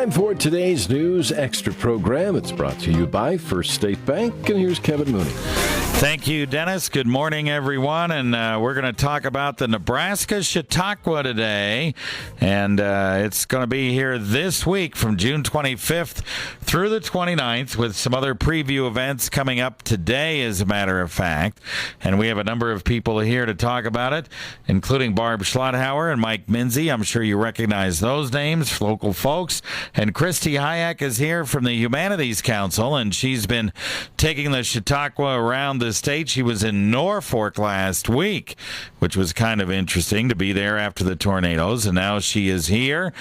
Time for today's News Extra program. It's brought to you by First State Bank, and here's Kevin Mooney. Thank you, Dennis. Good morning, everyone. And we're going to talk about the Nebraska Chautauqua today. And it's going to be here this week from June 25th through the 29th with some other preview events coming up today, as a matter of fact. And we have a number of people here to talk about it, including Barb Schlothauer and Mike Minzey. I'm sure you recognize those names, local folks. And Kristi Hayek is here from the Humanities Council, and she's been taking the Chautauqua around the state. She was in Norfolk last week, which was kind of interesting to be there after the tornadoes, and now she is here.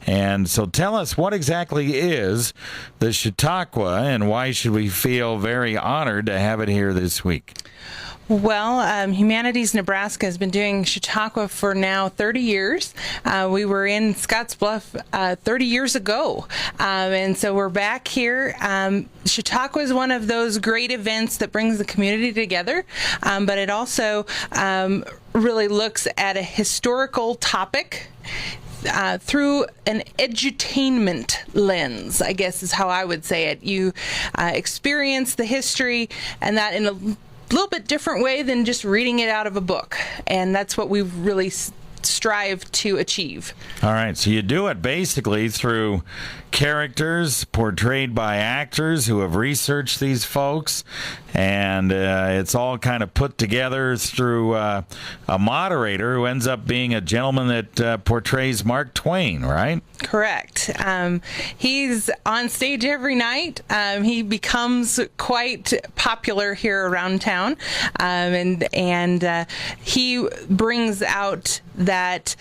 And so tell us, what exactly is the Chautauqua, and why should we feel very honored to have it here this week? Well, Humanities Nebraska has been doing Chautauqua for now 30 years. We were in Scottsbluff 30 years ago, and so we're back here. Chautauqua is one of those great events that brings the community together, but it also really looks at a historical topic through an edutainment lens, I guess is how I would say it. You experience the history, and that in a little bit different way than just reading it out of a book, and that's what we really strive to achieve. All right, so you do it basically through characters portrayed by actors who have researched these folks, and it's all kind of put together through a moderator who ends up being a gentleman that portrays Mark Twain, right? Correct. He's on stage every night. He becomes quite popular here around town, and he brings out that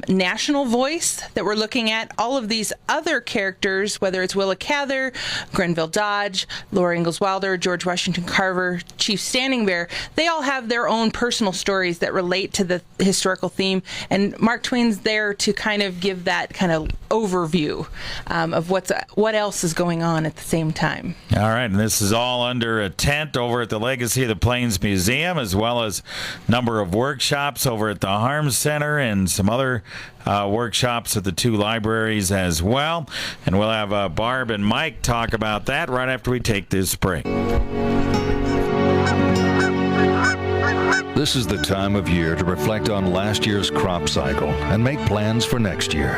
national voice that we're looking at. All of these other characters, whether it's Willa Cather, Grenville Dodge, Laura Ingalls Wilder, George Washington Carver, Chief Standing Bear, they all have their own personal stories that relate to the historical theme, and Mark Twain's there to kind of give that kind of overview of what else is going on at the same time. All right, and this is all under a tent over at the Legacy of the Plains Museum, as well as a number of workshops over at the Harms Center and some other workshops at the two libraries as well. And we'll have Barb and Mike talk about that right after we take this break. This is the time of year to reflect on last year's crop cycle and make plans for next year.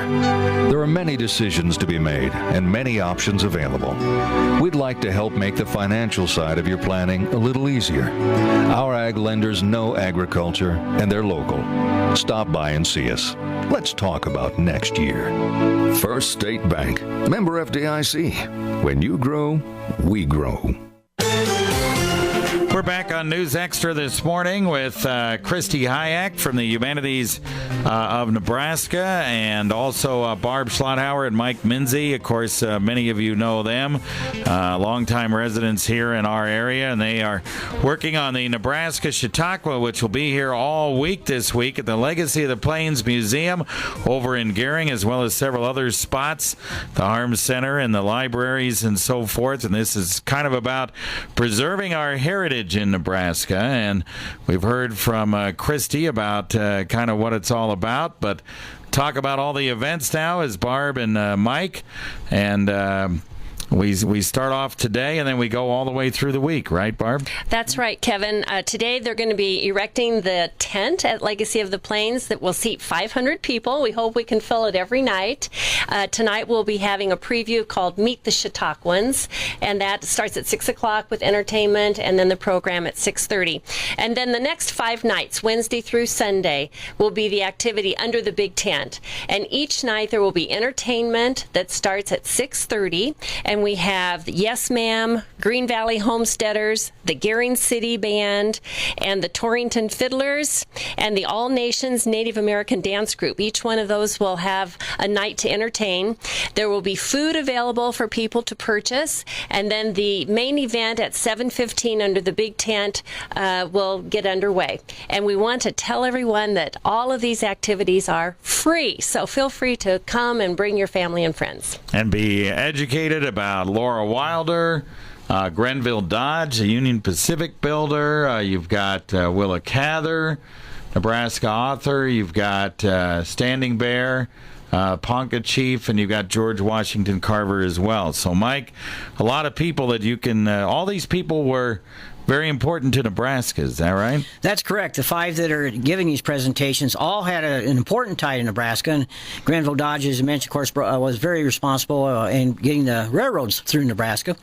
There are many decisions to be made and many options available. We'd like to help make the financial side of your planning a little easier. Our ag lenders know agriculture and they're local. Stop by and see us. Let's talk about next year. First State Bank, member FDIC. When you grow, we grow. We're back on News Extra this morning with Kristi Hayek from the Humanities of Nebraska, and also Barb Schlothauer and Mike Minzey. Of course, many of you know them, longtime residents here in our area, and they are working on the Nebraska Chautauqua, which will be here all week this week at the Legacy of the Plains Museum over in Gering, as well as several other spots, the Harms Center and the libraries and so forth. And this is kind of about preserving our heritage in Nebraska, and we've heard from Kristi about kind of what it's all about, but talk about all the events now is Barb and Mike, and we start off today and then we go all the way through the week, right, Barb? That's right, Kevin. Today they're going to be erecting the tent at Legacy of the Plains that will seat 500 people. We hope we can fill it every night. Tonight we'll be having a preview called Meet The Chautauquans, and that starts at 6 o'clock with entertainment, and then the program at 6:30. And then the next 5 nights, Wednesday through Sunday, will be the activity under the big tent. And each night there will be entertainment that starts at 6:30, and we have Yes Ma'am, Green Valley Homesteaders, the Gering City Band, and the Torrington Fiddlers, and the All Nations Native American Dance Group. Each one of those will have a night to entertain. There will be food available for people to purchase, and then the main event at 7:15 under the big tent will get underway. And we want to tell everyone that all of these activities are free, so feel free to come and bring your family and friends. And be educated about Laura Wilder, Grenville Dodge, a Union Pacific builder. You've got Willa Cather, Nebraska author. You've got Standing Bear, Ponca Chief, and you've got George Washington Carver as well. So, Mike, a lot of people that you can, all these people were very important to Nebraska, is that right? That's correct. The 5 that are giving these presentations all had an important tie to Nebraska. And Granville Dodge, as you mentioned, of course, was very responsible in getting the railroads through Nebraska,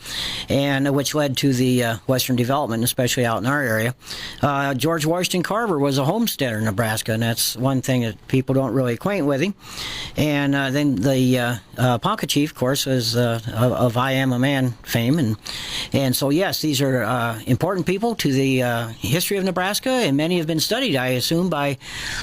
and which led to the Western development, especially out in our area. George Washington Carver was a homesteader in Nebraska, and that's one thing that people don't really acquaint with him. And then the Ponca Chief, of course, was of I Am a Man fame. And so, yes, these are important people to the history of Nebraska, and many have been studied, I assume, by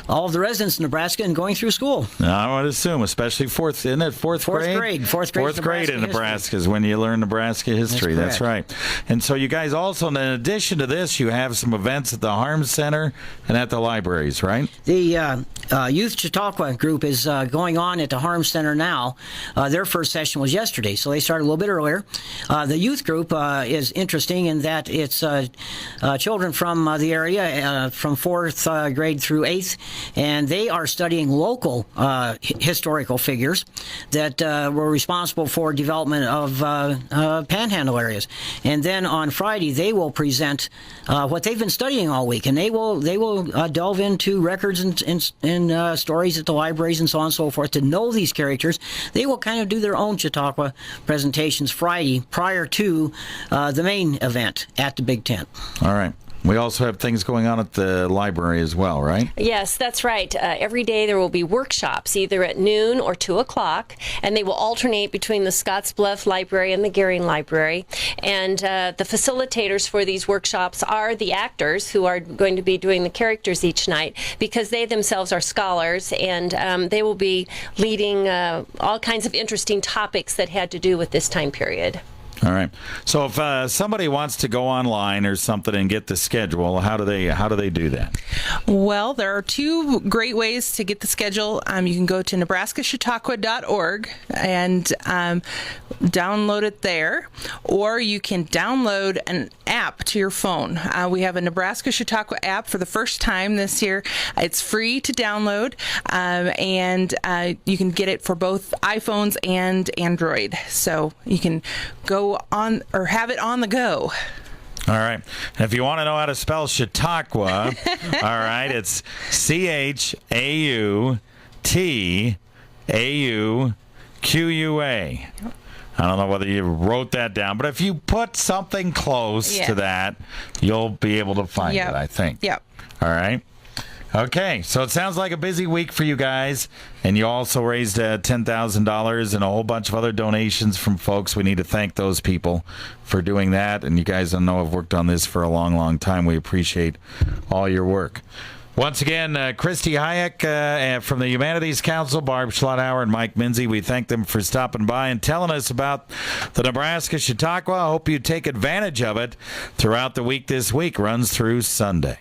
all of the residents of Nebraska and going through school. I would assume, especially fourth grade? Fourth grade in Nebraska is when you learn Nebraska history. That's right. And so you guys also, in addition to this, you have some events at the Harms Center and at the libraries, right? The Youth Chautauqua group is going on at the Harms Center now. Their first session was yesterday, so they started a little bit earlier. The youth group is interesting in that it's children from the area from 4th grade through 8th, and they are studying local historical figures that were responsible for development of panhandle areas. And then on Friday, they will present what they've been studying all week, and they will delve into records and stories at the libraries and so on and so forth to know these characters. They will kind of do their own Chautauqua presentations Friday prior to the main event at the Big Tent. All right. We also have things going on at the library as well, right? Yes, that's right. Every day there will be workshops, either at noon or 2 o'clock, and they will alternate between the Scottsbluff Library and the Gering Library. And the facilitators for these workshops are the actors who are going to be doing the characters each night, because they themselves are scholars, and they will be leading all kinds of interesting topics that had to do with this time period. All right. So if somebody wants to go online or something and get the schedule, how do they do that? Well, there are 2 great ways to get the schedule. You can go to nebraskachautauqua.org and download it there, or you can download an app to your phone. We have a Nebraska Chautauqua app for the first time this year. It's free to download, and you can get it for both iPhones and Android. So you can go on or have it on the go. All right. And if you want to know how to spell Chautauqua, all right, it's CHAUTAUQUA. I don't know whether you wrote that down, but if you put something close to that, you'll be able to find it, I think. Yep. All right. Okay, so it sounds like a busy week for you guys, and you also raised $10,000 and a whole bunch of other donations from folks. We need to thank those people for doing that, and you guys I know have worked on this for a long, long time. We appreciate all your work. Once again, Kristi Hayek from the Humanities Council, Barb Schlothauer, and Mike Minzey, we thank them for stopping by and telling us about the Nebraska Chautauqua. I hope you take advantage of it throughout the week. This week runs through Sunday.